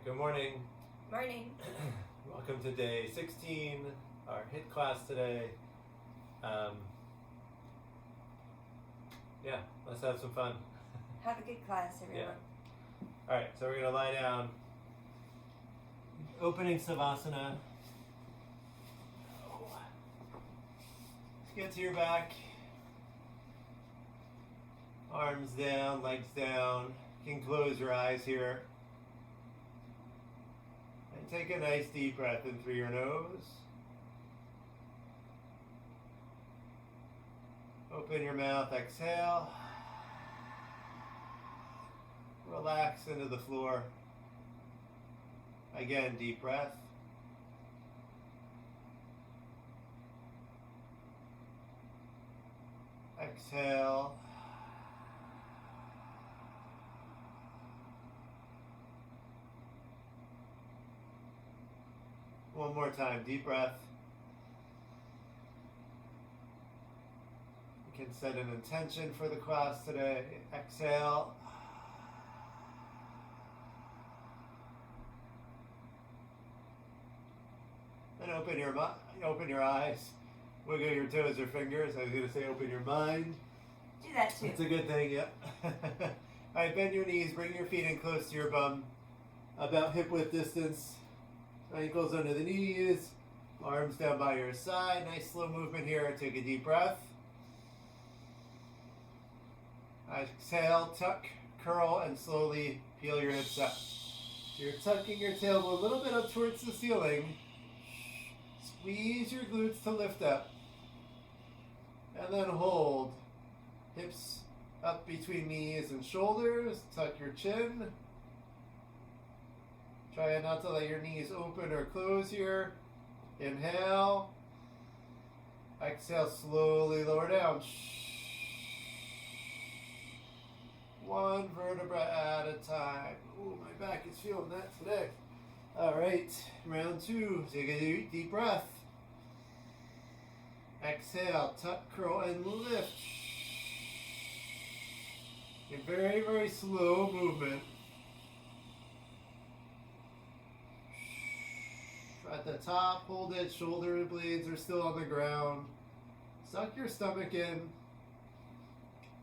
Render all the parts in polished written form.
Good morning. Morning. Welcome to day 16, our HIIT class today. Yeah, let's have some fun. Have a good class, everyone. Yeah. All right, so we're going to lie down. Opening Savasana. Get to your back. Arms down, legs down. You can close your eyes here. And take a nice deep breath in through your nose. Open your mouth, exhale. Relax into the floor. Again, deep breath. Exhale. One more time, deep breath. You can set an intention for the class today. Exhale. And open your eyes. Wiggle your toes or fingers. I was going to say open your mind. Do that too. It's a good thing, yeah. All right, bend your knees. Bring your feet in close to your bum. About hip width distance. Ankles under the knees. Arms down by your side. Nice slow movement here. Take a deep breath. Exhale, tuck, curl, and slowly peel your hips up. You're tucking your tailbone a little bit up towards the ceiling. Squeeze your glutes to lift up. And then hold. Hips up between knees and shoulders. Tuck your chin. Try not to let your knees open or close here. Inhale. Exhale, slowly lower down. One vertebra at a time. Ooh, my back is feeling that today. All right, round two. Take a deep breath. Exhale, tuck, curl, and lift. A very, very slow movement. At the top, hold it. Shoulder blades are still on the ground. Suck your stomach in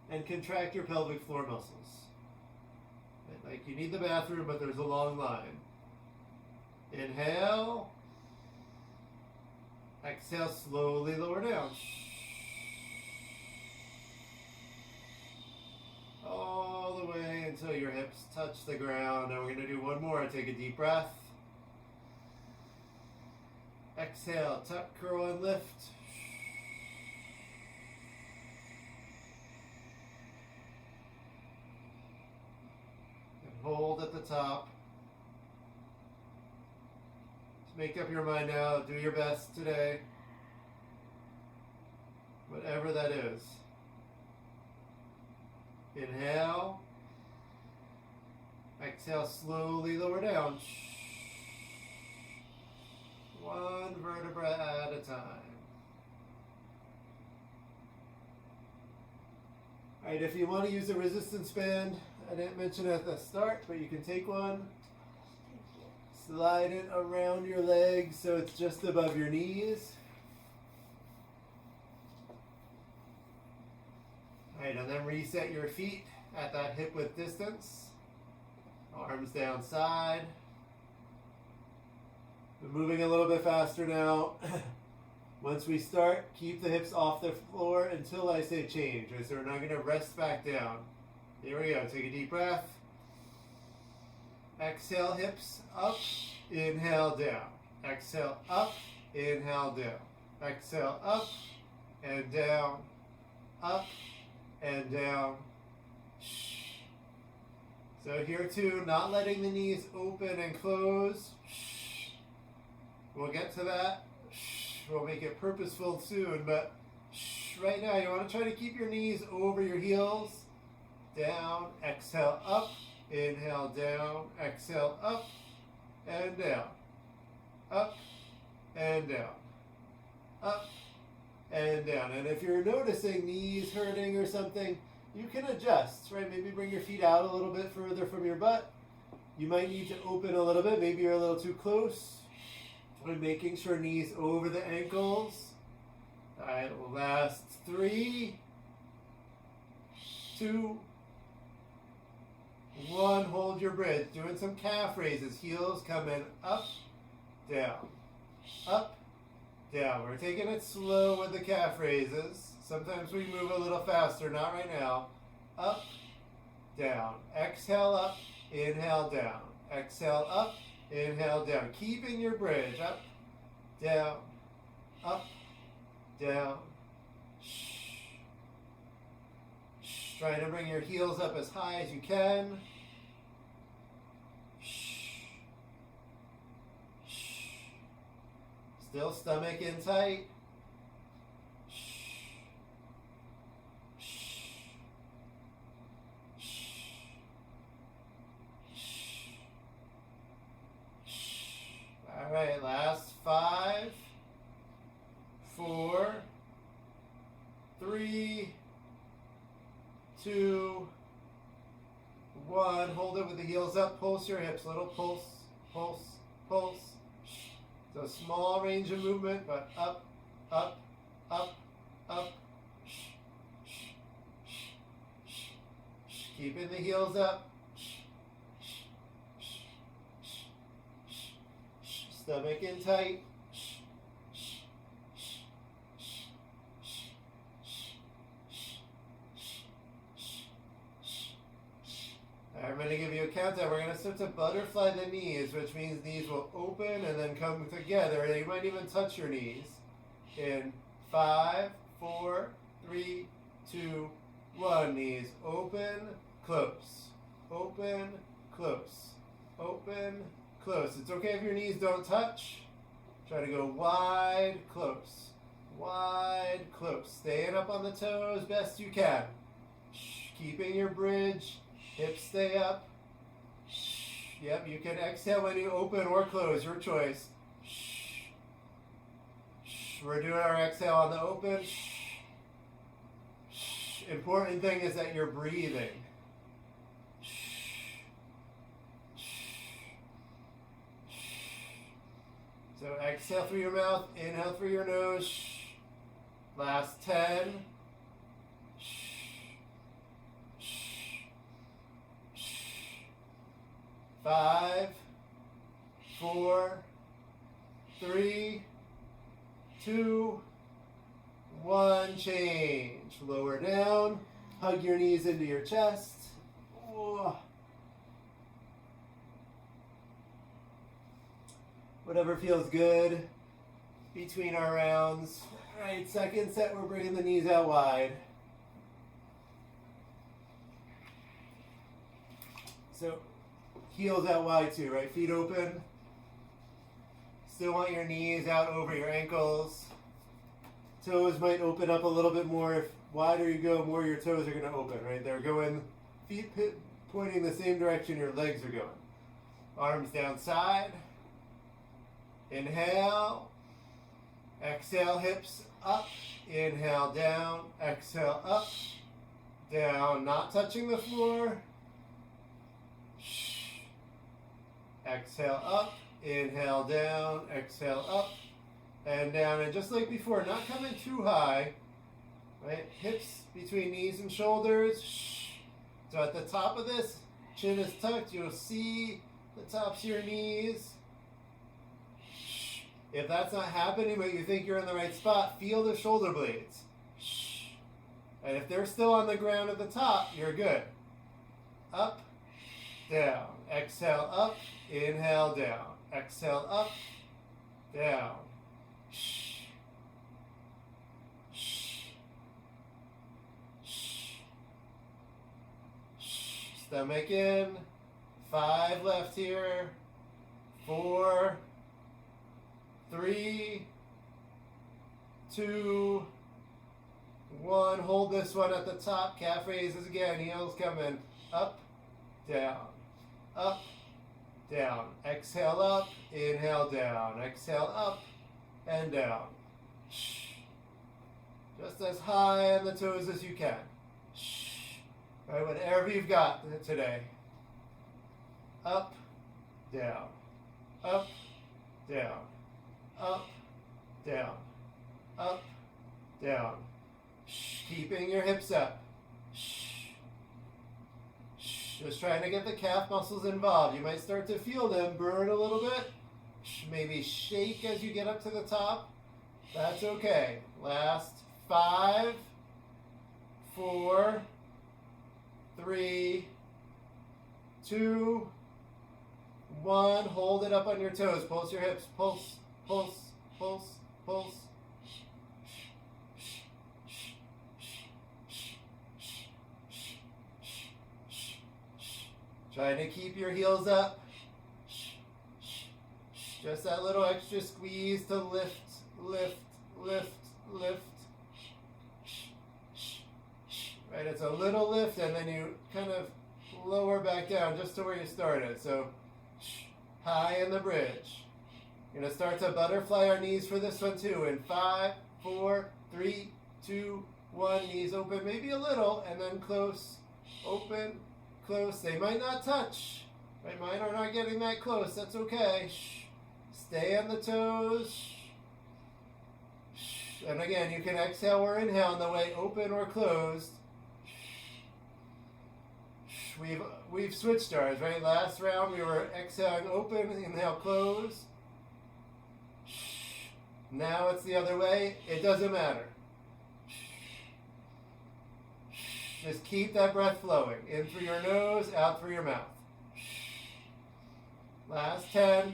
and contract your pelvic floor muscles. Like you need the bathroom, but there's a long line. Inhale. Exhale, slowly lower down. All the way until your hips touch the ground. Now we're going to do one more. Take a deep breath. Exhale, tuck, curl, and lift. And hold at the top. Just make up your mind now. Do your best today. Whatever that is. Inhale. Exhale, slowly lower down. One vertebra at a time. All right, if you want to use a resistance band, I didn't mention it at the start, but you can take one. Slide it around your legs so it's just above your knees. All right, and then reset your feet at that hip width distance. Arms down side. We're moving a little bit faster now. Once we start, keep the hips off the floor until I say change. So we're not going to rest back down. Here we go. Take a deep breath. Exhale, hips up. Inhale, down. Exhale, up. Inhale, down. Exhale, up and down. Up and down. So here too, not letting the knees open and close. We'll get to that. We'll make it purposeful soon, but right now you want to try to keep your knees over your heels. Down, exhale, up, inhale, down, exhale, up and down. Up and down. Up and down. And if you're noticing knees hurting or something, you can adjust, right? Maybe bring your feet out a little bit further from your butt. You might need to open a little bit. Maybe you're a little too close. And making sure knees over the ankles. All right, last 3, 2, 1. Hold your bridge. Doing some calf raises. Heels coming up, down, up, down. We're taking it slow with the calf raises. Sometimes we move a little faster. Not right now. Up, down. Exhale up, inhale down. Exhale up, inhale down. Keeping your bridge. Up, down, up, down. Trying to bring your heels up as high as you can. Still stomach in tight. All right, last 5, 4, 3, 2, 1. Hold it with the heels up. Pulse your hips. Little pulse, pulse, pulse. It's a small range of movement, but up, up, up, up. Keeping the heels up. Stomach in tight. I'm going to give you a countdown. We're going to start to butterfly the knees, which means knees will open and then come together. And you might even touch your knees. In 5, 4, 3, 2, 1. Knees open, close. Open, close. Open, close. It's okay if your knees don't touch. Try to go wide, close. Wide, close. Staying up on the toes best you can. Keeping your bridge. Hips stay up. Yep, you can exhale when you open or close, your choice. We're doing our exhale on the open. Important thing is that you're breathing. So exhale through your mouth, inhale through your nose. Last 10. 5, 4, 3, 2, 1. Change. Lower down. Hug your knees into your chest. Whatever feels good between our rounds. All right, second set, we're bringing the knees out wide. So heels out wide too, right? Feet open. Still want your knees out over your ankles. Toes might open up a little bit more. If wider you go, more your toes are going to open, right? They're going, feet pointing the same direction your legs are going. Arms down side. Inhale. Exhale, hips up. Inhale, down. Exhale, up. Down. Not touching the floor. Exhale up, inhale down, exhale up and down. And just like before, not coming too high, right? Hips between knees and shoulders. So at the top of this, chin is tucked. You'll see the tops of your knees. If that's not happening, but you think you're in the right spot, feel the shoulder blades. And if they're still on the ground at the top, you're good. Up, down. Exhale up, inhale down. Exhale up, down. Stomach in. 5 left here. 4, 3, 2, 1. Hold this one at the top. Calf raises again. Heels coming up, down, up, down. Exhale up, inhale down. Exhale up and down. Just as high on the toes as you can. All right, whatever you've got today. Up, down, up, down, up, down, up, down. Keeping your hips up. Just trying to get the calf muscles involved. You might start to feel them burn a little bit. Maybe shake as you get up to the top. That's okay. Last 5, 4, 3, 2, 1. Hold it up on your toes. Pulse your hips. Pulse, pulse, pulse, pulse. Trying to keep your heels up. Just that little extra squeeze to lift, lift, lift, lift. Right, it's a little lift and then you kind of lower back down just to where you started. So high in the bridge. You're going to start to butterfly our knees for this one too. In 5, 4, 3, 2, 1. Knees open maybe a little and then close, open, close. They might not touch. Right, mine are not getting that close. That's okay. Stay on the toes. And again, you can exhale or inhale on the way open or closed. We've switched ours, right? Last round we were exhaling open, inhale, close. Now it's the other way. It doesn't matter. Just keep that breath flowing. In through your nose, out through your mouth. Last 10.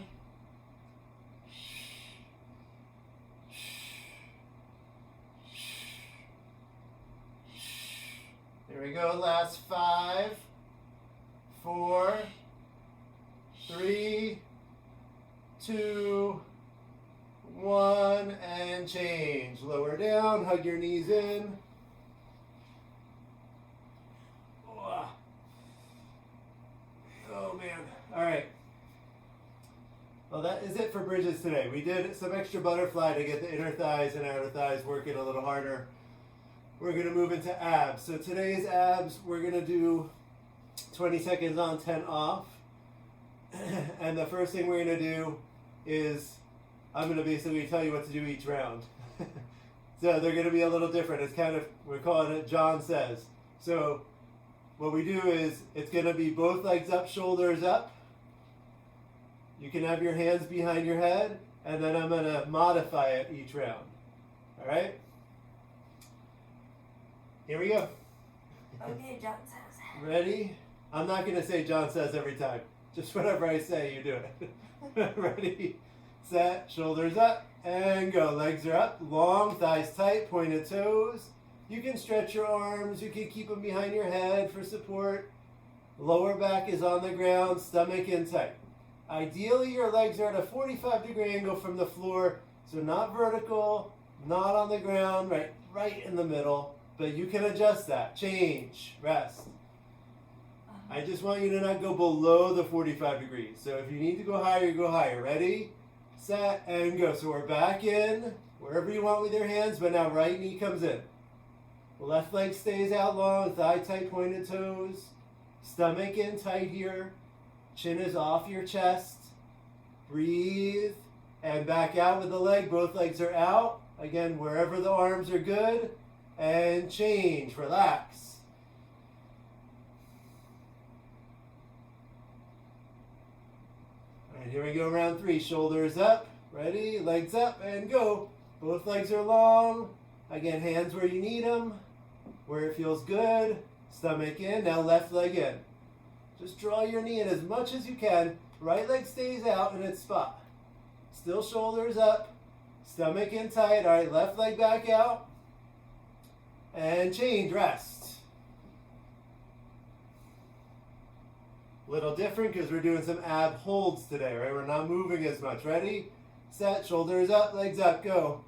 Here we go. Last 5, 4, 3, 2, 1, and change. Lower down, hug your knees in. Oh man. All right. Well, that is it for bridges today. We did some extra butterfly to get the inner thighs and outer thighs working a little harder. We're going to move into abs. So today's abs, we're going to do 20 seconds on, 10 off. And the first thing we're going to do is I'm going to basically tell you what to do each round. So they're going to be a little different. It's kind of, we're calling it John Says. So what we do is it's going to be both legs up, shoulders up. You can have your hands behind your head, and then I'm going to modify it each round. All right? Here we go. Okay, John says. Ready? I'm not going to say John Says every time. Just whatever I say, you do it. Ready, set, shoulders up, and go. Legs are up, long, thighs tight, pointed toes. You can stretch your arms. You can keep them behind your head for support. Lower back is on the ground, stomach in tight. Ideally, your legs are at a 45-degree angle from the floor, so not vertical, not on the ground, right in the middle. But you can adjust that. Change. Rest. I just want you to not go below the 45 degrees. So if you need to go higher, you go higher. Ready, set, and go. So we're back in, wherever you want with your hands, but now right knee comes in. Left leg stays out long, thigh tight, pointed toes. Stomach in tight here. Chin is off your chest. Breathe. And back out with the leg. Both legs are out. Again, wherever the arms are good. And change. Relax. All right, here we go. Round 3. Shoulders up. Ready? Legs up and go. Both legs are long. Again, hands where you need them. Where it feels good. Stomach in. Now left leg in. Just draw your knee in as much as you can. Right leg stays out in its spot. Still shoulders up. Stomach in tight. All right, left leg back out. And change, rest. Little different because we're doing some ab holds today, right? We're not moving as much. Ready, set, shoulders up, legs up, go.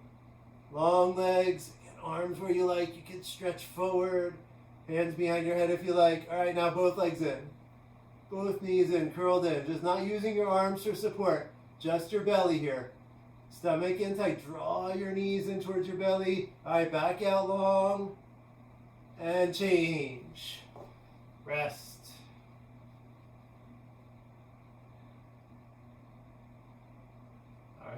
Long legs, arms where you like. You can stretch forward. Hands behind your head if you like. All right, now both legs in. Both knees in, curled in. Just not using your arms for support. Just your belly here. Stomach in tight. Draw your knees in towards your belly. All right, back out long. And change. Rest.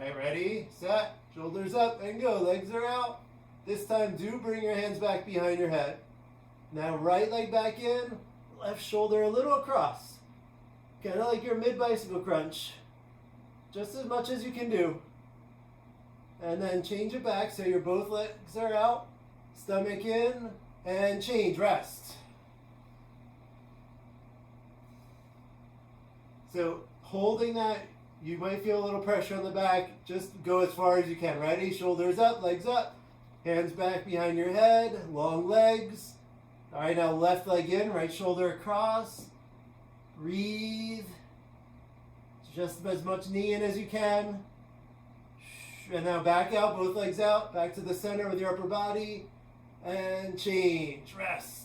Alright, ready, set, shoulders up and go. Legs are out. This time do bring your hands back behind your head. Now right leg back in, left shoulder a little across. Kind of like your mid-bicycle crunch. Just as much as you can do. And then change it back so your both legs are out. Stomach in and change, rest. So holding that, you might feel a little pressure on the back. Just go as far as you can. Ready? Shoulders up, legs up. Hands back behind your head. Long legs. All right, now left leg in, right shoulder across. Breathe. Just as much knee in as you can. And now back out, both legs out. Back to the center with your upper body. And change. Rest.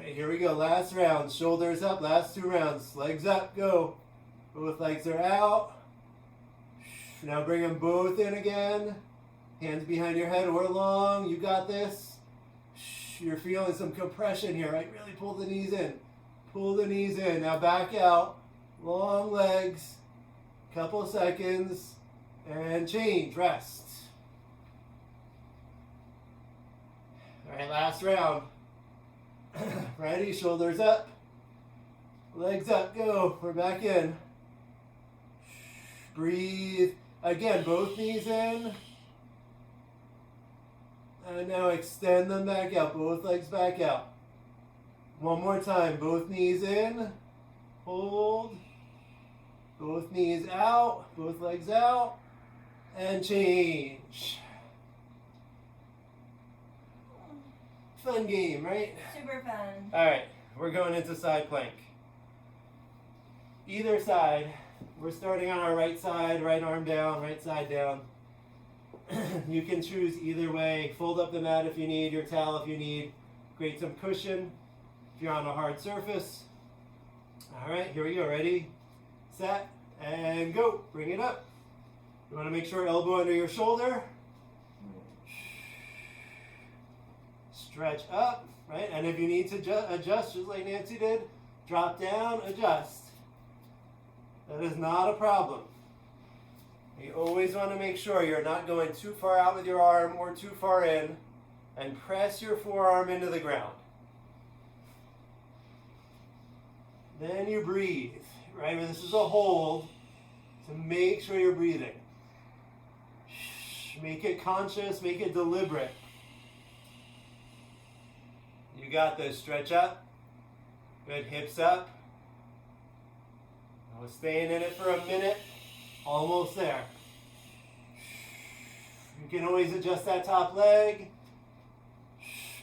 Here we go, last round, shoulders up, last 2 rounds, legs up, go. Both legs are out. Now bring them both in again. Hands behind your head or long, you got this. You're feeling some compression here, right? Really pull the knees in. Pull the knees in, now back out. Long legs, couple seconds, and change, rest. All right, last round. Ready, shoulders up, legs up, go. We're back in. Breathe. Again, both knees in. And now extend them back out, both legs back out. One more time, both knees in. Hold. Both knees out, both legs out. And change. Fun game, right? Super fun. All right, we're going into side plank. Either side, we're starting on our right side, right arm down, right side down. You can choose either way. Fold up the mat if you need, your towel if you need. Create some cushion if you're on a hard surface. All right, here we go. Ready, set, and go. Bring it up. You want to make sure elbow under your shoulder. Stretch up, right? And if you need to adjust, just like Nancy did, drop down, adjust. That is not a problem. You always want to make sure you're not going too far out with your arm or too far in, and press your forearm into the ground. Then you breathe, right? This is a hold, so make sure you're breathing. Make it conscious, make it deliberate. You got this. Stretch up. Good. Hips up. I was staying in it for a minute. Almost there. You can always adjust that top leg,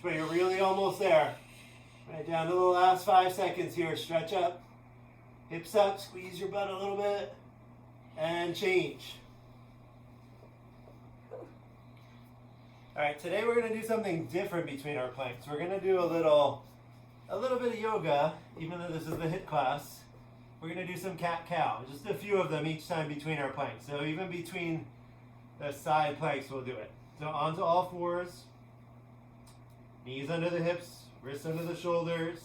but you're really almost there. Right down to the last 5 seconds here. Stretch up. Hips up. Squeeze your butt a little bit. And change. All right, today we're going to do something different between our planks. We're going to do a little bit of yoga, even though this is the HIIT class. We're going to do some cat-cow, just a few of them each time between our planks. So even between the side planks, we'll do it. So onto all fours, knees under the hips, wrists under the shoulders.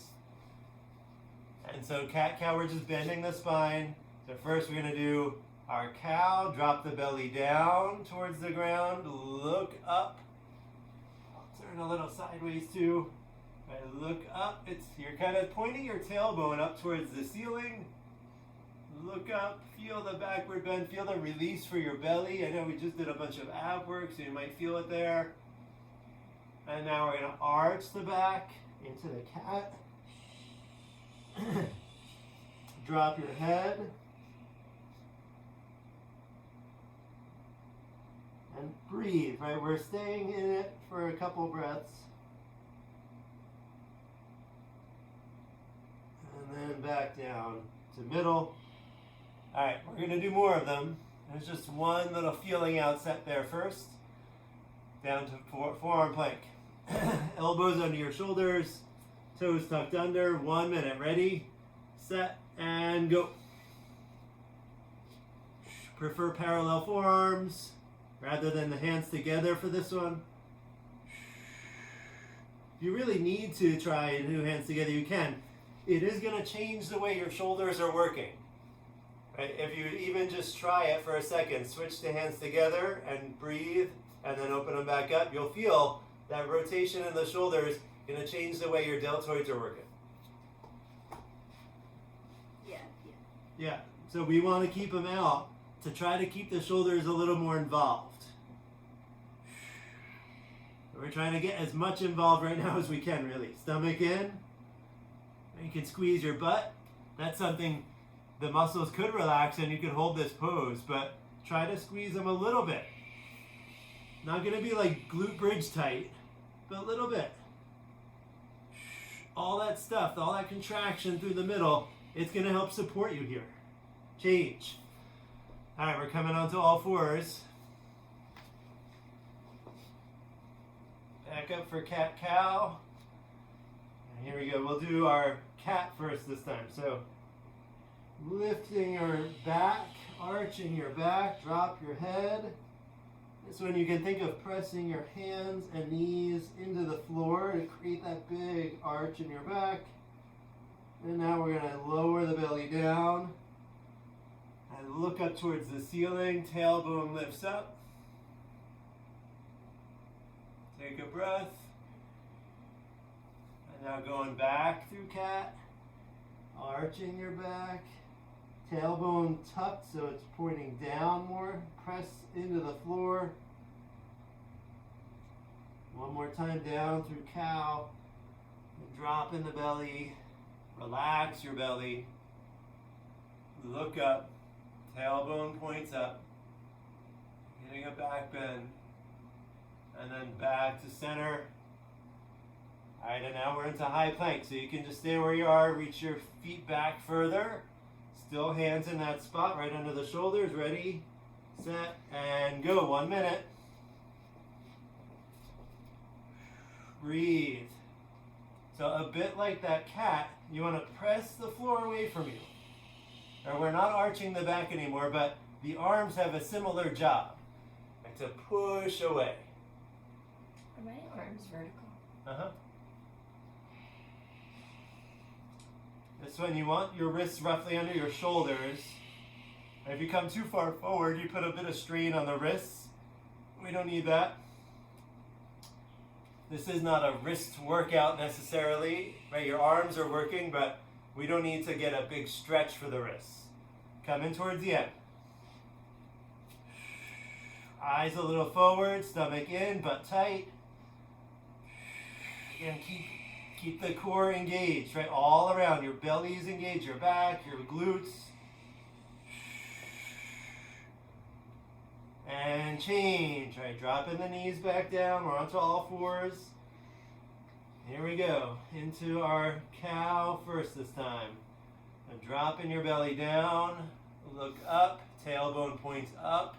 And so cat-cow, we're just bending the spine. So first we're going to do our cow, drop the belly down towards the ground, look up. Turn a little sideways too. Right, look up. You're kind of pointing your tailbone up towards the ceiling. Look up. Feel the backward bend. Feel the release for your belly. I know we just did a bunch of ab work, so you might feel it there. And now we're going to arch the back into the cat. Drop your head. And breathe, right? We're staying in it for a couple breaths. And then back down to middle. All right, we're going to do more of them. There's just one little feeling out set there first. Down to forearm plank. Elbows under your shoulders, toes tucked under. 1 minute. Ready, set, and go. Prefer parallel forearms rather than the hands together for this one. If you really need to try and do hands together, you can. it is going to change the way your shoulders are working. Right? If you even just try it for a second, switch the hands together and breathe, and then open them back up, you'll feel that rotation in the shoulders going to change the way your deltoids are working. Yeah, so we want to keep them out to try to keep the shoulders a little more involved. We're trying to get as much involved right now as we can, really. Stomach in. You can squeeze your butt. That's something the muscles could relax and you could hold this pose, but try to squeeze them a little bit. Not going to be like glute bridge tight, but a little bit. All that stuff, all that contraction through the middle, it's going to help support you here. Change. All right, we're coming onto all fours. Back up for cat-cow. And here we go. We'll do our cat first this time. So lifting your back, arching your back, drop your head. This one you can think of pressing your hands and knees into the floor to create that big arch in your back. And now we're going to lower the belly down and look up towards the ceiling. Tailbone lifts up. Take a breath. And now going back through cat. Arching your back. Tailbone tucked so it's pointing down more. Press into the floor. One more time down through cow. And drop in the belly. Relax your belly. Look up. Tailbone points up. Getting a back bend. And then back to center. All right, and now we're into high plank. So you can just stay where you are. Reach your feet back further. Still hands in that spot right under the shoulders. Ready, set, and go. 1 minute. Breathe. So a bit like that cat, you want to press the floor away from you. Or we're not arching the back anymore, but the arms have a similar job. And to push away. Are my arms vertical? Uh-huh. This one, you want your wrists roughly under your shoulders. And if you come too far forward, you put a bit of strain on the wrists. We don't need that. This is not a wrist workout necessarily, right? Your arms are working, but we don't need to get a big stretch for the wrists. Coming towards the end. Eyes a little forward, stomach in, butt tight. Again, keep the core engaged, right? All around. Your belly is engaged, your back, your glutes. And change, right? Dropping the knees back down. We're onto all fours. Here we go. Into our cow first this time. And dropping your belly down. Look up. Tailbone points up.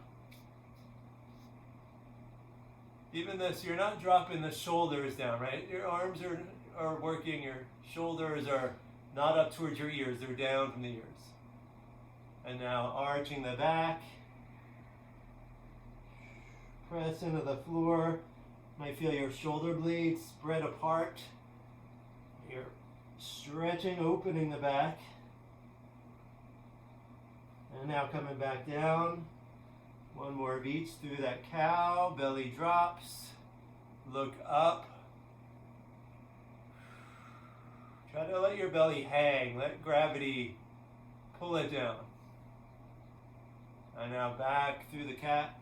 Even this, you're not dropping the shoulders down, right? Your arms are working. Your shoulders are not up towards your ears. They're down from the ears. And now arching the back. Press into the floor. Might feel your shoulder blades spread apart. You're stretching, opening the back. And now coming back down. One more of each through that cow. Belly drops. Look up. Try to let your belly hang. Let gravity pull it down. And now back through the cat.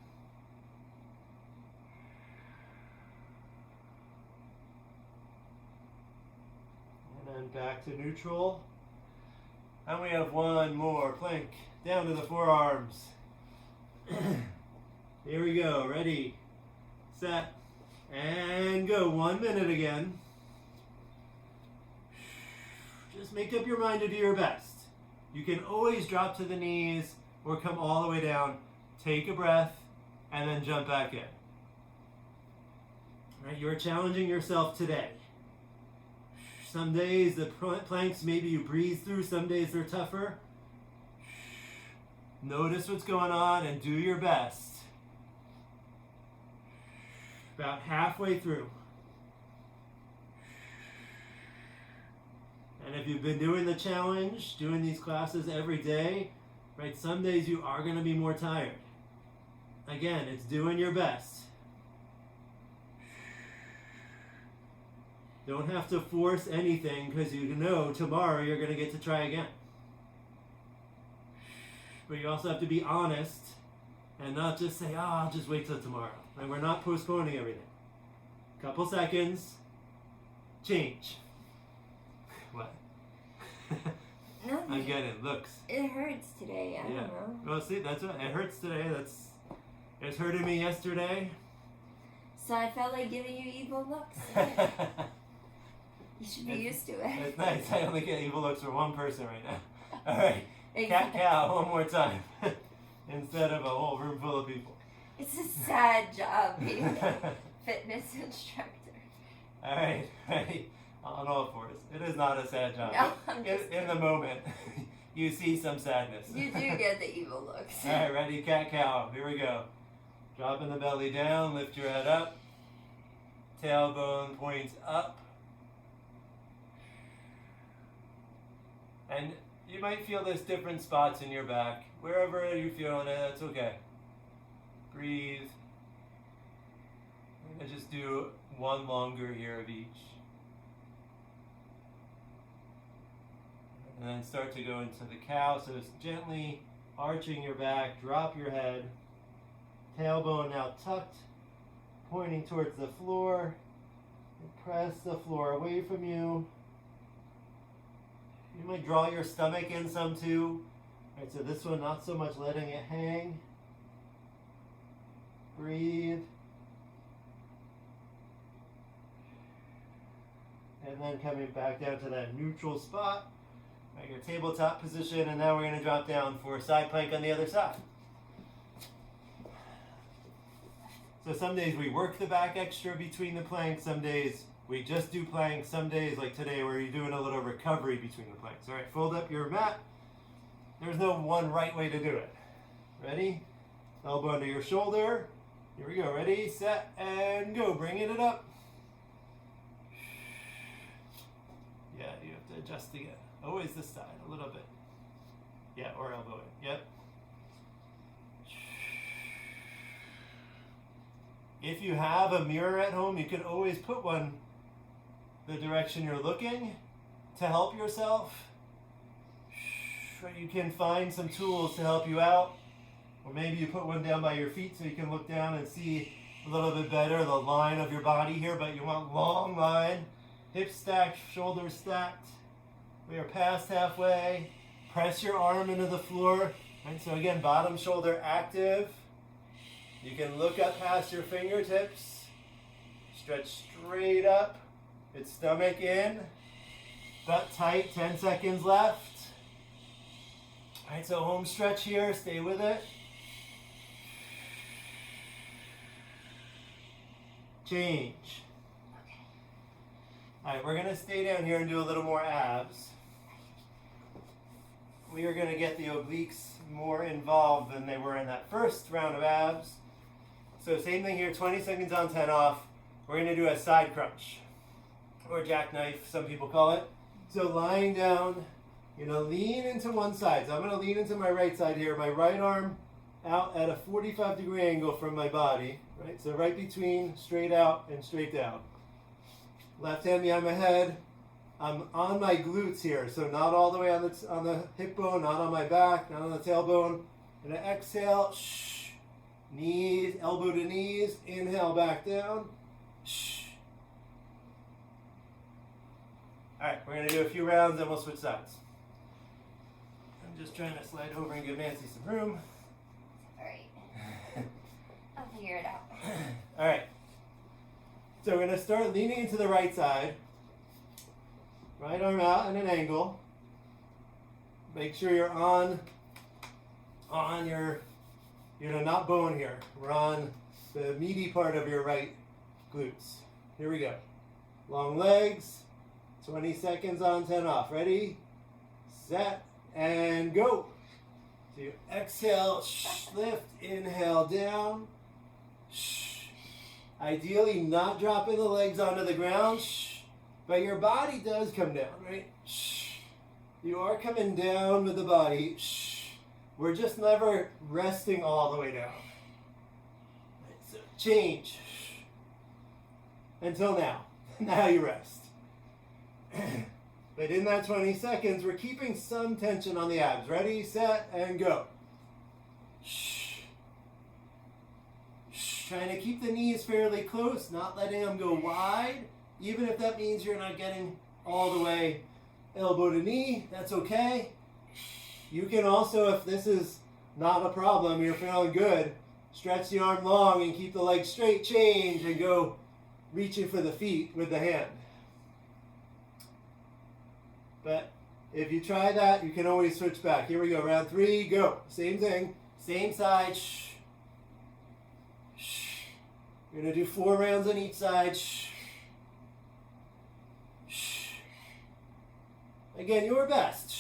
And then back to neutral. And we have one more plank. Down to the forearms. Here we go. Ready, set, and go. 1 minute again. Just make up your mind to do your best. You can always drop to the knees or come all the way down. Take a breath and then jump back in. All right, you're challenging yourself today. Some days the planks maybe you breeze through, some days they're tougher. Notice what's going on and do your best. About halfway through. And if you've been doing the challenge, doing these classes every day, right, some days you are going to be more tired. Again, it's doing your best. Don't have to force anything because you know tomorrow you're going to get to try again. But you also have to be honest and not just say, I'll just wait till tomorrow. And we're not postponing everything. Couple seconds, change. What? No, I'm getting looks. it hurts today. I don't know. Well, see, that's what it hurts today. It's hurting me yesterday. So I felt like giving you evil looks. You should be used to it. It's nice. I only get evil looks from one person right now. All right, Exactly. cat-cow one more time instead of a whole room full of people. It's a sad job being a fitness instructor. All right, ready? On all fours. It is not a sad job. No, I'm just In the moment, you see some sadness. You do get the evil looks. All right, ready? Cat-cow. Here we go. Dropping the belly down. Lift your head up. Tailbone points up. And you might feel there's different spots in your back. Wherever you're feeling it, that's okay. Breathe. I'm going to just do one longer here of each. And then start to go into the cow. So it's gently arching your back, drop your head. Tailbone now tucked, pointing towards the floor. Press the floor away from you. You might draw your stomach in some too. All right, so this one, not so much letting it hang. Breathe. And then coming back down to that neutral spot. Right, your tabletop position, and now we're going to drop down for side plank on the other side. So some days we work the back extra between the planks, some days we just do planks, some days like today where you're doing a little recovery between the planks. All right, fold up your mat. There's no one right way to do it. Ready? Elbow under your shoulder. Here we go. Ready, set, and go. Bringing it up. Yeah, you have to adjust again. Always this side, a little bit. Yeah, or elbow it. Yep. If you have a mirror at home, you can always put one the direction you're looking to help yourself. You can find some tools to help you out. Or maybe you put one down by your feet so you can look down and see a little bit better the line of your body here, but you want long line. Hips stacked, shoulders stacked. We are past halfway. Press your arm into the floor. Right, so again, bottom shoulder active. You can look up past your fingertips. Stretch straight up. It's stomach in. Butt tight, 10 seconds left. All right, so home stretch here. Stay with it. Change. All right, we're going to stay down here and do a little more abs. We are going to get the obliques more involved than they were in that first round of abs. So same thing here, 20 seconds on, 10 off. We're going to do a side crunch, or jackknife, some people call it. So lying down, you're going to lean into one side. So I'm going to lean into my right side here, my right arm out at a 45-degree angle from my body, right? So right between straight out and straight down. Left hand behind my head. I'm on my glutes here, so not all the way on the hip bone, not on my back, not on the tailbone. And I exhale, shh. Knees, elbow to knees. Inhale, back down. Shh. All right, we're gonna do a few rounds, and we'll switch sides. I'm just trying to slide over and give Nancy some room. All right. I'll figure it out. All right. So we're gonna start leaning into the right side. Right arm out at an angle. Make sure you're on your, not bone here. We're on the meaty part of your right glutes. Here we go. Long legs. 20 seconds on, 10 off. Ready, set, and go. So you exhale, lift, inhale down. Ideally not dropping the legs onto the ground. But your body does come down, right? You are coming down with the body. We're just never resting all the way down. So change. Until now. Now you rest. But in that 20 seconds, we're keeping some tension on the abs. Ready, set, and go. Trying to keep the knees fairly close, not letting them go wide. Even if that means you're not getting all the way elbow to knee, that's okay. You can also, if this is not a problem, you're feeling good, stretch the arm long and keep the leg straight, change, and go reaching for the feet with the hand. But if you try that, you can always switch back. Here we go, round 3, go. Same thing, same side. You're going to do 4 rounds on each side. Again, your best.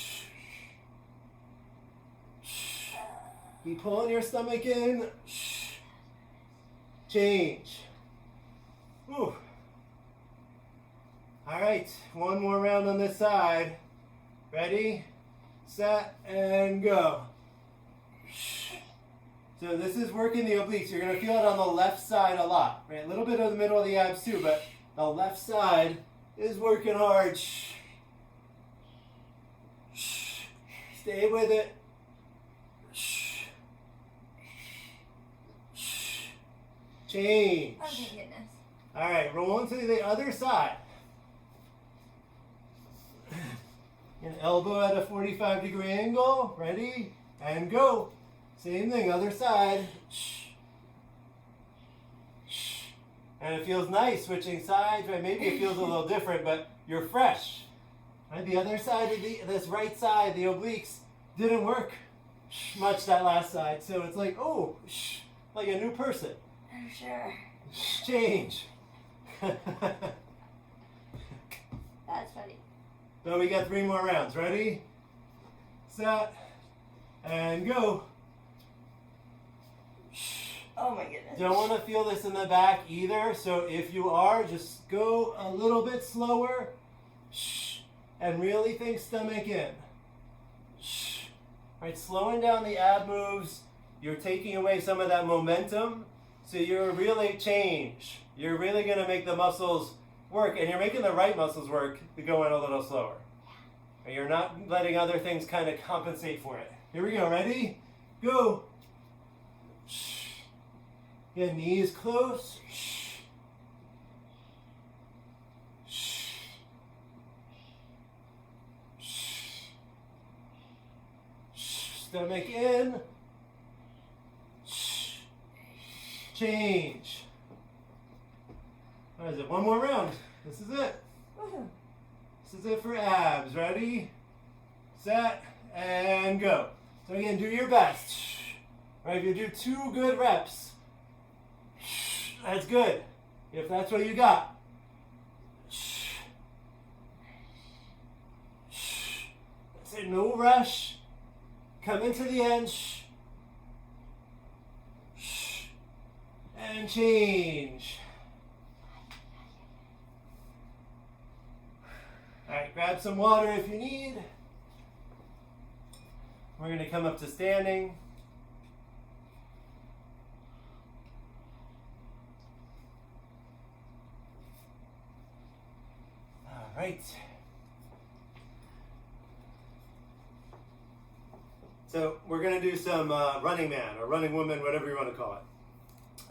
Keep pulling your stomach in. Change. Whew. All right, one more round on this side. Ready, set, and go. So this is working the obliques. You're going to feel it on the left side a lot. Right? A little bit of the middle of the abs too, but the left side is working hard. Stay with it. Change. Oh my goodness. All right, roll into the other side. An elbow at a 45-degree angle. Ready? And go. Same thing, other side. And it feels nice switching sides, right? Maybe it feels a little different, but you're fresh. Right? The other side of this right side, the obliques, didn't work much that last side. So it's like, oh, like a new person. I'm sure. Change. That's funny. So we got 3 more rounds. Ready? Set. And go. Oh my goodness. Don't want to feel this in the back either. So if you are, just go a little bit slower. And really think stomach in. Right, slowing down the ab moves. You're taking away some of that momentum. So you're really change. You're really going to make the muscles work. And you're making the right muscles work to go in a little slower. And you're not letting other things kind of compensate for it. Here we go. Ready? Go. Yeah, knees close. Stomach in. Change. What is it? One more round. This is it. Woohoo. This is it for abs. Ready? Set. And go. So again, do your best. Right, if you do 2 good reps, that's good. If that's what you got. That's it. No rush. Come into the end. And change. All right, grab some water if you need. We're going to come up to standing. All right. So we're going to do some running man or running woman, whatever you want to call it.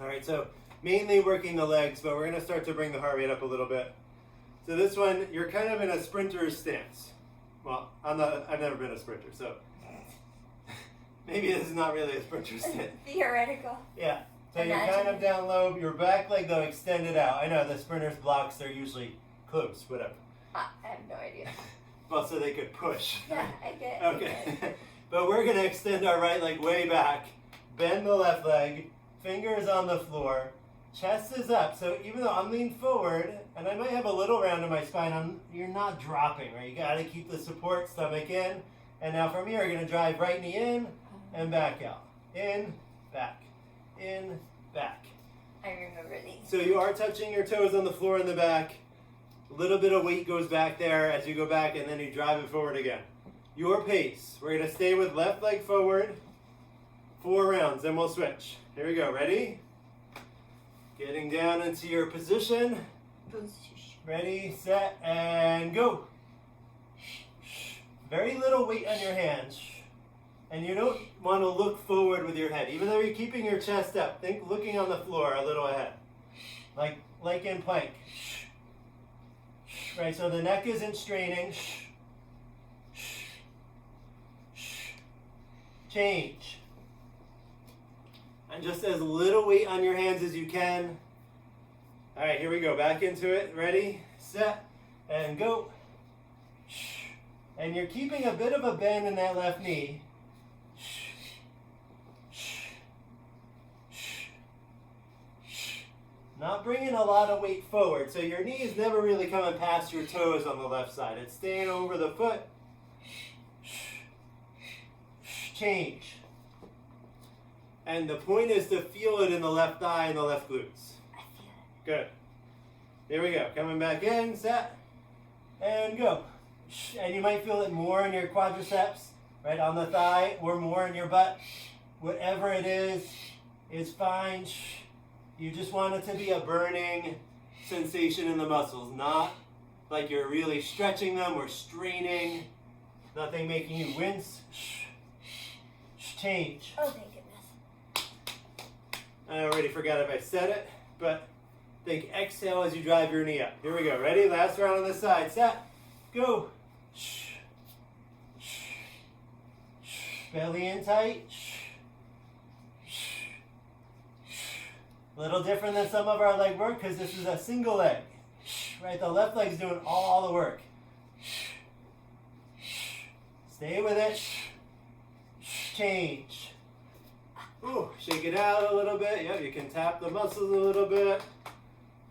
All right, so mainly working the legs, but we're going to start to bring the heart rate up a little bit. So this one, you're kind of in a sprinter's stance. Well, I've never been a sprinter, so maybe this is not really a sprinter's stance. Theoretical. Yeah, so you're kind of down low, your back leg though extended out. I know the sprinter's blocks, they're usually closed, whatever. I have no idea. Well, so they could push. Yeah, I get it. Okay, but we're going to extend our right leg way back, bend the left leg, fingers on the floor, chest is up. So even though I'm leaned forward, and I might have a little round in my spine, you're not dropping, right? You got to keep the support, stomach in. And now from here, you're going to drive right knee in and back out. In, back, in, back. I remember these. So you are touching your toes on the floor in the back. A little bit of weight goes back there as you go back, and then you drive it forward again. your pace. We're going to stay with left leg forward. 4 rounds, then we'll switch. Here we go. Ready? Getting down into your position. Ready, set, and go. Very little weight on your hands. And you don't want to look forward with your head. Even though you're keeping your chest up, think looking on the floor a little ahead. Like in plank. Right, so the neck isn't straining. Change. And just as little weight on your hands as you can. All right, here we go. Back into it. Ready, set, and go. And you're keeping a bit of a bend in that left knee. Not bringing a lot of weight forward. So your knee is never really coming past your toes on the left side. It's staying over the foot. Change. And the point is to feel it in the left thigh and the left glutes. Good. Here we go. Coming back in, set, and go. And you might feel it more in your quadriceps, right on the thigh, or more in your butt. Whatever it is fine. You just want it to be a burning sensation in the muscles, not like you're really stretching them or straining. Nothing making you wince. Change. Oh, thank goodness. I already forgot if I said it, but think exhale as you drive your knee up. Here we go. Ready? Last round on this side. Set. Go. Belly in tight. A little different than some of our leg work because this is a single leg. Right? The left leg's doing all the work. Stay with it. Change. Ooh, shake it out a little bit. Yep, you can tap the muscles a little bit.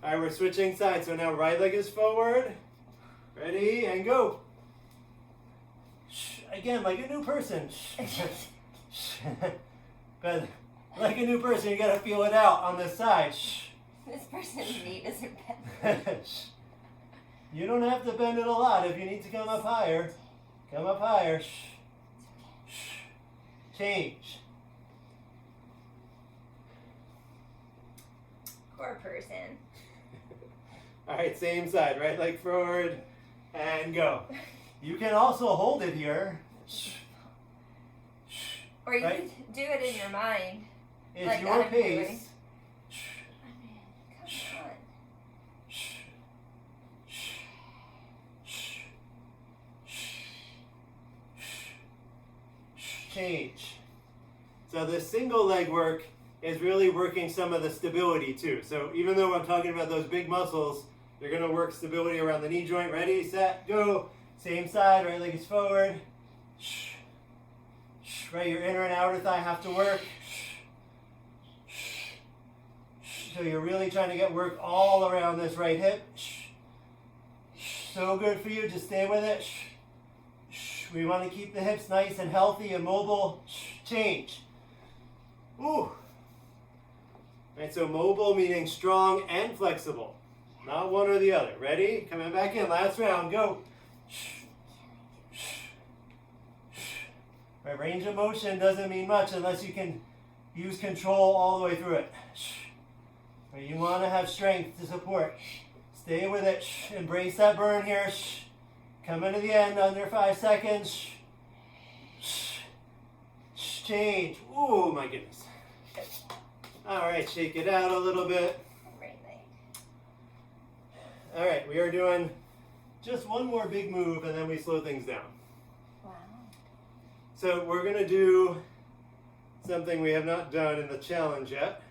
All right, we're switching sides. So now right leg is forward. Ready, and go. Again, like a new person. But like a new person, you gotta feel it out on this side. This person's knee isn't bent. You don't have to bend it a lot. If you need to come up higher, come up higher. Change. Poor person. All right, same side. Right leg forward and go. You can also hold it here. Or you Right? can do it in your mind. It's Like your I'm doing. pace. Come on. Change. So the single leg work is really working some of the stability too. So even though I'm talking about those big muscles, you're going to work stability around the knee joint. Ready, set, go. Same side, right leg is forward. Right, your inner and outer thigh have to work. So you're really trying to get work all around this right hip. So good for you, just stay with it. We want to keep the hips nice and healthy and mobile. Change. Ooh. Right, so mobile meaning strong and flexible. Not one or the other. Ready? Coming back in. Last round. Go. Right, range of motion doesn't mean much unless you can use control all the way through it. Right, you want to have strength to support. Stay with it. Embrace that burn here. Coming to the end under 5 seconds. Change. Oh my goodness. All right, shake it out a little bit. Right leg. All right, we are doing just one more big move and then we slow things down. Wow. So we're going to do something we have not done in the challenge yet.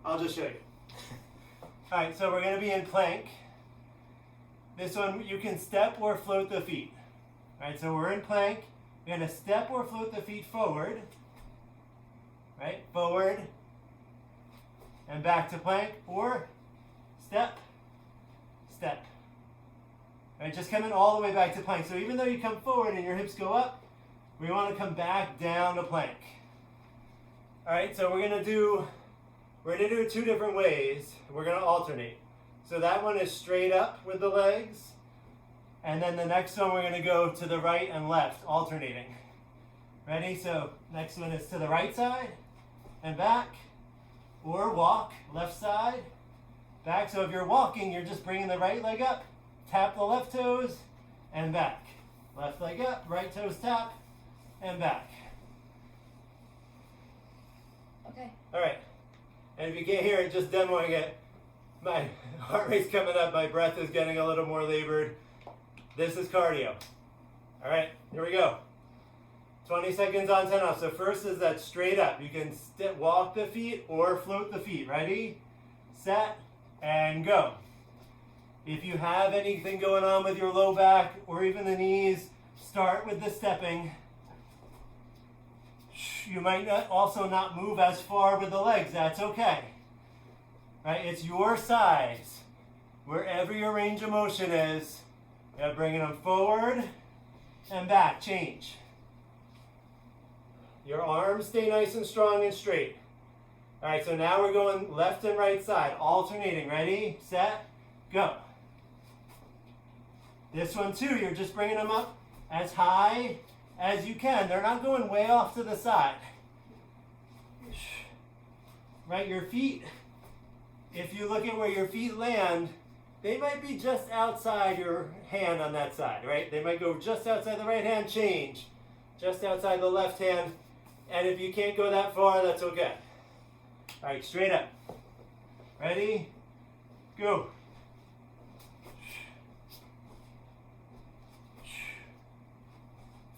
I'll just show you. All right, so we're going to be in plank. This one, you can step or float the feet. All right, so we're in plank. We're going to step or float the feet forward. Right, forward and back to plank, or step, step. All right, just coming all the way back to plank. So even though you come forward and your hips go up, we want to come back down to plank. All right, so we're gonna do it 2 different ways. We're gonna alternate. So that one is straight up with the legs. And then the next one we're going to go to the right and left, alternating. Ready? So next one is to the right side and back, or walk, left side, back. So if you're walking, you're just bringing the right leg up, tap the left toes, and back. Left leg up, right toes tap, and back. Okay. All right. And if you can't hear it, just demoing it. My heart rate's coming up, my breath is getting a little more labored. This is cardio. All right, here we go. 20 seconds on, 10 off. So first is that straight up. You can walk the feet or float the feet. Ready, set, and go. If you have anything going on with your low back or even the knees, start with the stepping. You might also not move as far with the legs. That's okay. Right? It's your size. Wherever your range of motion is, you're bringing them forward and back. Change. Your arms stay nice and strong and straight. All right, so now we're going left and right side, alternating. Ready, set, go. This one too, you're just bringing them up as high as you can. They're not going way off to the side. Right, your feet, if you look at where your feet land, they might be just outside your hand on that side, right? They might go just outside the right hand, change. Just outside the left hand. And if you can't go that far, that's okay. All right, straight up. Ready? Go.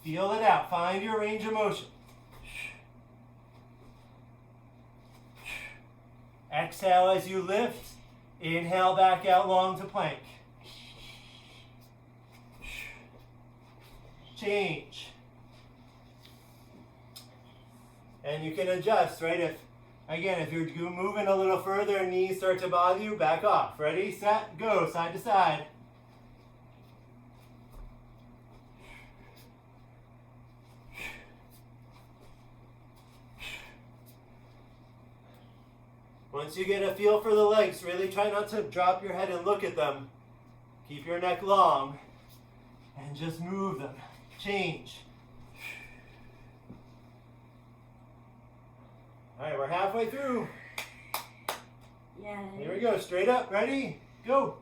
Feel it out. Find your range of motion. Exhale as you lift. Inhale back out long to plank. Change. And you can adjust, right? If you're moving a little further and knees start to bother you, back off. Ready, set, go, side to side. Once you get a feel for the legs, really try not to drop your head and look at them. Keep your neck long and just move them. Change. All right, we're halfway through. Yeah. Here we go, straight up, ready, go.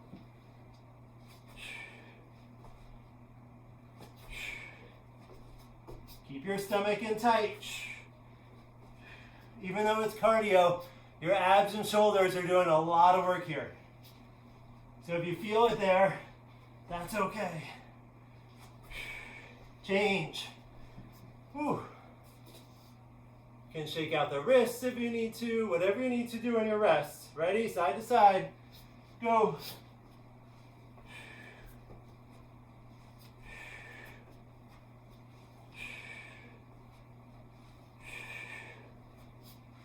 Keep your stomach in tight. Even though it's cardio, your abs and shoulders are doing a lot of work here. So if you feel it there, that's okay. Change. Whew. You can shake out the wrists if you need to, whatever you need to do on your rest. Ready, side to side, go.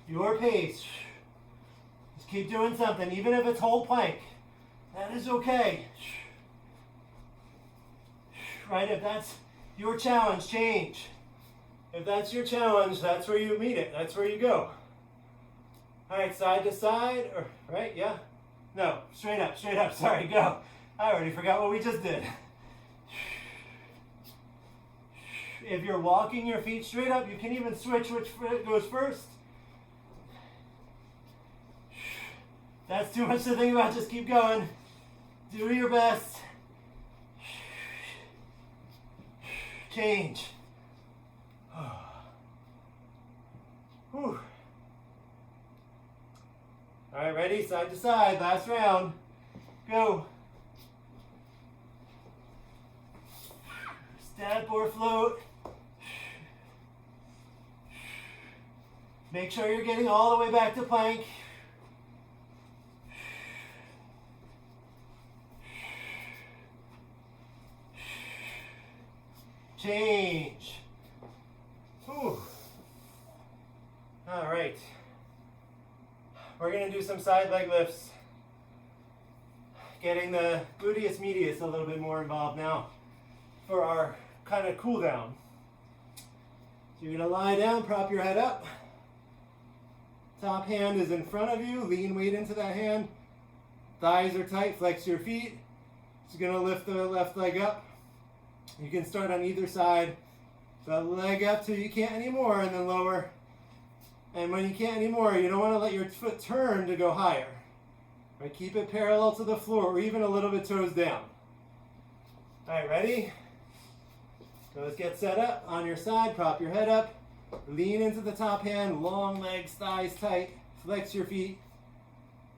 Your pace. Just keep doing something, even if it's whole plank. That is okay. Right, if that's your challenge, change. If that's your challenge, that's where you meet it. That's where you go. All right, side to side, or right, yeah? No, straight up, sorry, go. I already forgot what we just did. If you're walking your feet straight up, you can even switch which foot goes first. That's too much to think about, just keep going. Do your best. Change. Whew. All right, ready? Side to side, last round. Go. Step or float. Make sure you're getting all the way back to plank. Change. Whew. All right. We're going to do some side leg lifts. Getting the gluteus medius a little bit more involved now for our kind of cool down. So you're going to lie down, prop your head up. Top hand is in front of you. Lean weight into that hand. Thighs are tight. Flex your feet. Just gonna lift the left leg up. You can start on either side. So leg up till you can't anymore and then lower. And when you can't anymore, you don't want to let your foot turn to go higher. Right? Keep it parallel to the floor or even a little bit toes down. All right, ready? So let's get set up on your side. Prop your head up. Lean into the top hand. Long legs, thighs tight. Flex your feet.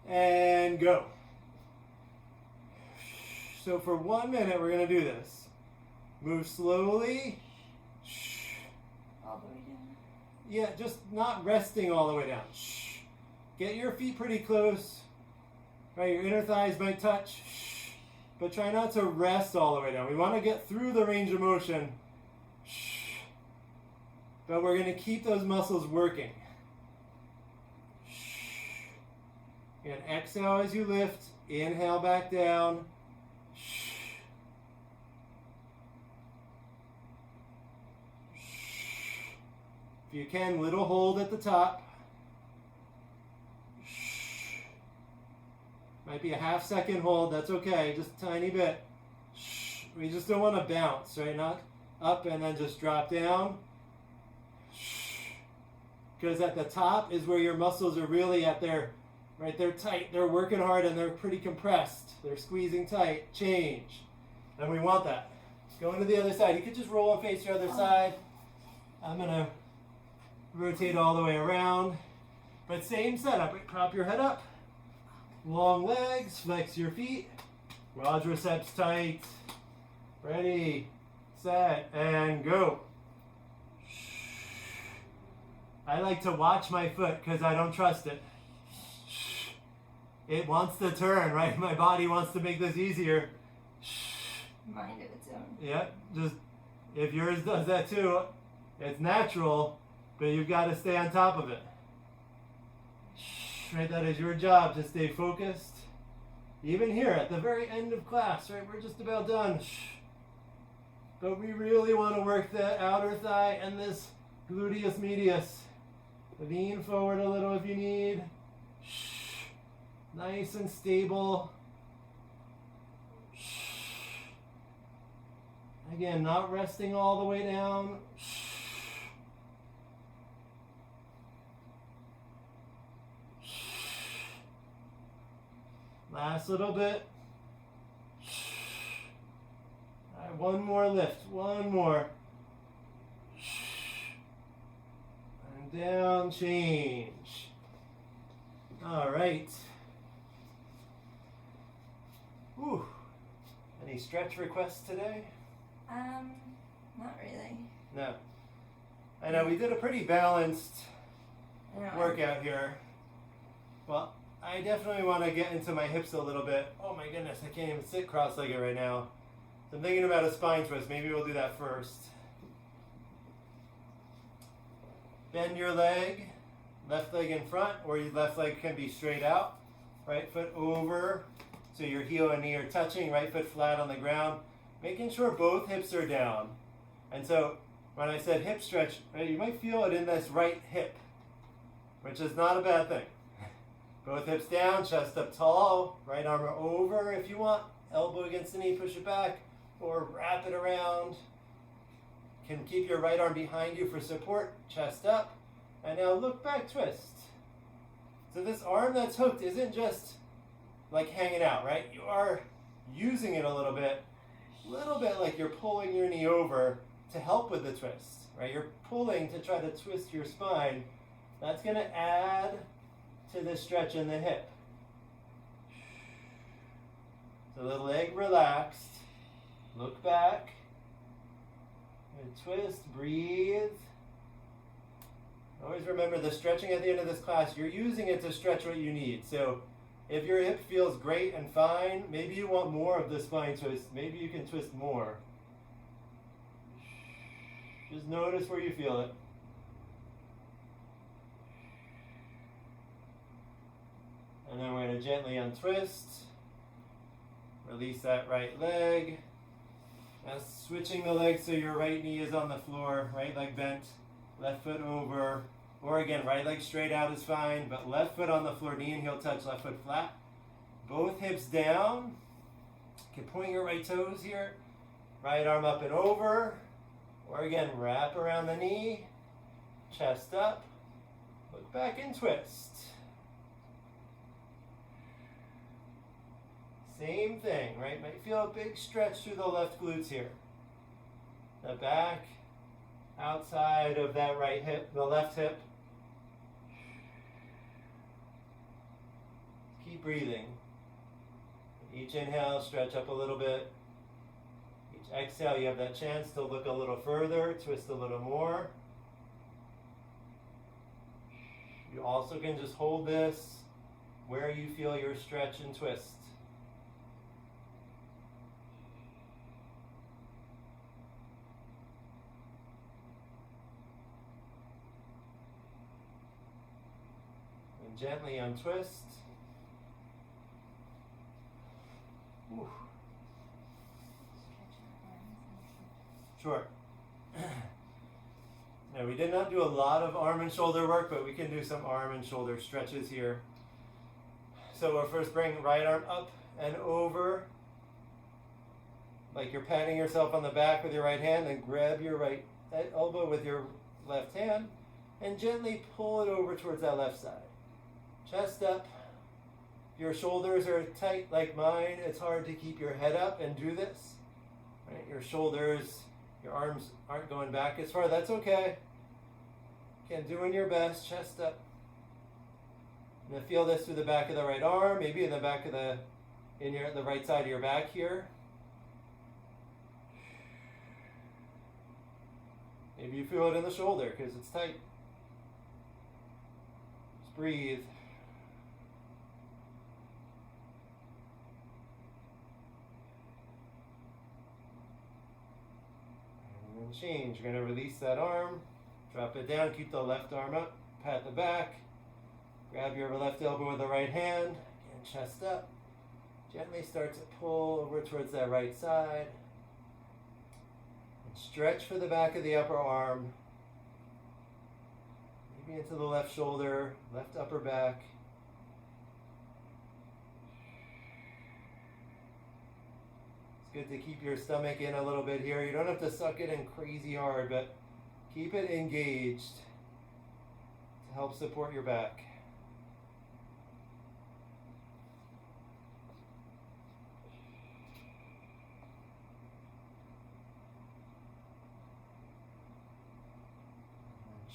And go. So for 1 minute, we're going to do this. Move slowly. All the way down. Yeah, just not resting all the way down. Get your feet pretty close. Right, your inner thighs might touch. But try not to rest all the way down. We want to get through the range of motion. But we're going to keep those muscles working. And exhale as you lift. Inhale back down. If you can, little hold at the top. Might be a half-second hold, that's okay, just a tiny bit. We just don't want to bounce, right? Not up and then just drop down. Because at the top is where your muscles are really at their, right, they're tight, they're working hard and they're pretty compressed. They're squeezing tight, change. And we want that. Going to the other side. You could just roll and face your other side. I'm going to rotate all the way around. But same setup, prop your head up. Long legs, flex your feet. Quadriceps tight. Ready, set, and go. I like to watch my foot because I don't trust it. It wants to turn, right? My body wants to make this easier. Mind of its own. Yep, just if yours does that too, it's natural, but you've got to stay on top of it. Right, that is your job to stay focused. Even here at the very end of class, right, we're just about done. But we really want to work that outer thigh and this gluteus medius. Lean forward a little if you need. Nice and stable. Again, not resting all the way down. Last little bit. All right, one more lift. One more. And down, change. All right. Whew. Any stretch requests today? Not really. No. I know we did a pretty balanced I know. workout here. Well, I definitely want to get into my hips a little bit. Oh my goodness, I can't even sit cross-legged right now. So I'm thinking about a spine twist. Maybe we'll do that first. Bend your leg, left leg in front, or your left leg can be straight out. Right foot over, so your heel and knee are touching, right foot flat on the ground. Making sure both hips are down. And so when I said hip stretch, right, you might feel it in this right hip, which is not a bad thing. Both hips down, chest up tall, right arm over if you want, elbow against the knee, push it back, or wrap it around. Can keep your right arm behind you for support, chest up, and now look back, twist. So this arm that's hooked isn't just like hanging out, right? You are using it a little bit like you're pulling your knee over to help with the twist, right? You're pulling to try to twist your spine. That's going to add to the stretch in the hip. So the leg relaxed. Look back. And twist, breathe. Always remember the stretching at the end of this class, you're using it to stretch what you need. So if your hip feels great and fine, maybe you want more of the spine twist. Maybe you can twist more. Just notice where you feel it. And then we're going to gently untwist. Release that right leg. Now switching the legs so your right knee is on the floor, right leg bent, left foot over. Or again, right leg straight out is fine, but left foot on the floor, knee and heel touch, left foot flat. Both hips down. You can point your right toes here. Right arm up and over. Or again, wrap around the knee. Chest up. Look back and twist. Same thing, right? Might feel a big stretch through the left glutes here. The back, outside of that right hip, the left hip. Keep breathing. Each inhale, stretch up a little bit. Each exhale, you have that chance to look a little further, twist a little more. You also can just hold this where you feel your stretch and twist. And gently untwist. Whew. Sure. Now we did not do a lot of arm and shoulder work, but we can do some arm and shoulder stretches here. So we'll first bring right arm up and over, like you're patting yourself on the back with your right hand, and grab your right elbow with your left hand, and gently pull it over towards that left side. Chest up. Your shoulders are tight like mine. It's hard to keep your head up and do this. Right? Your shoulders, your arms aren't going back as far. That's okay. Again, doing your best. Chest up. I'm going to feel this through the back of the right arm, maybe in the back of the right side of your back here. Maybe you feel it in the shoulder because it's tight. Just breathe. Change. You're going to release that arm, drop it down, keep the left arm up, pat the back, grab your left elbow with the right hand, and chest up. Gently start to pull over towards that right side. And stretch for the back of the upper arm, maybe into the left shoulder, left upper back. Good to keep your stomach in a little bit here. You don't have to suck it in crazy hard, but keep it engaged to help support your back.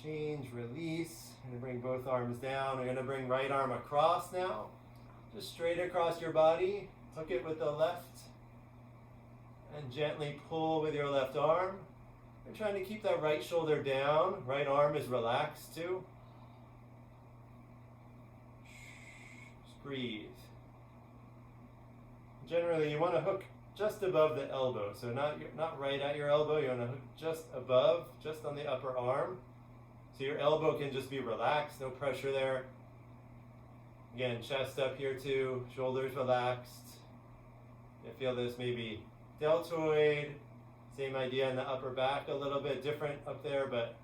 Change, release. I'm going to bring both arms down. I'm going to bring right arm across now. Just straight across your body. Hook it with the left. And gently pull with your left arm. You're trying to keep that right shoulder down. Right arm is relaxed too. Just breathe. Generally, you want to hook just above the elbow. So not right at your elbow. You want to hook just above, just on the upper arm. So your elbow can just be relaxed, no pressure there. Again, chest up here too, shoulders relaxed. You feel this maybe deltoid, same idea in the upper back, a little bit different up there, but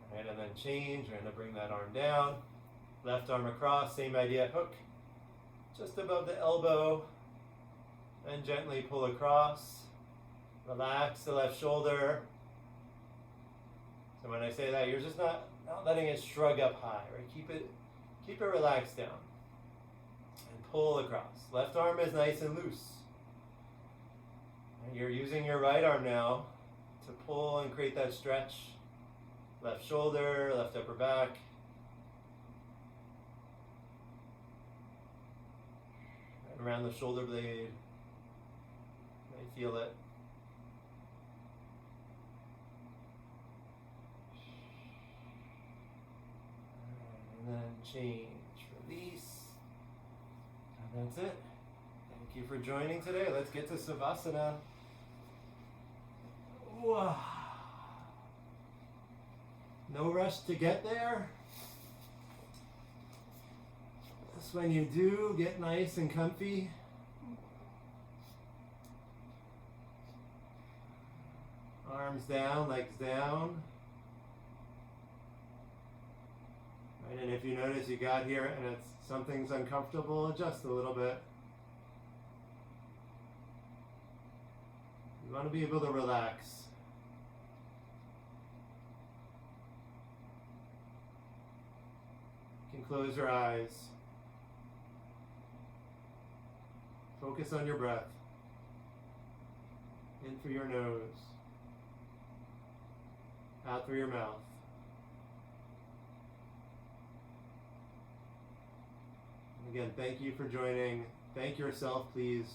all right, and then change. We're going to bring that arm down, left arm across, same idea, hook just above the elbow, and gently pull across. Relax the left shoulder. So when I say that, you're just not letting it shrug up high, right? Keep it relaxed down. And pull across. Left arm is nice and loose. And you're using your right arm now to pull and create that stretch. Left shoulder, left upper back. And around the shoulder blade. You might feel it. And then change, release, and that's it. Thank you for joining today. Let's get to Savasana. Whoa. No rush to get there. Just when you do, get nice and comfy. All Arms down, legs down. Right, and if you notice you got here and something's uncomfortable, adjust a little bit. You want to be able to relax. You can close your eyes. Focus on your breath. In through your nose. Out through your mouth. And again, thank you for joining. Thank yourself, please,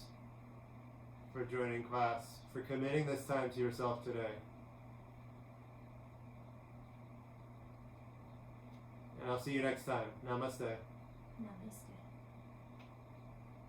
for joining class, for committing this time to yourself today. And I'll see you next time. Namaste. Namaste.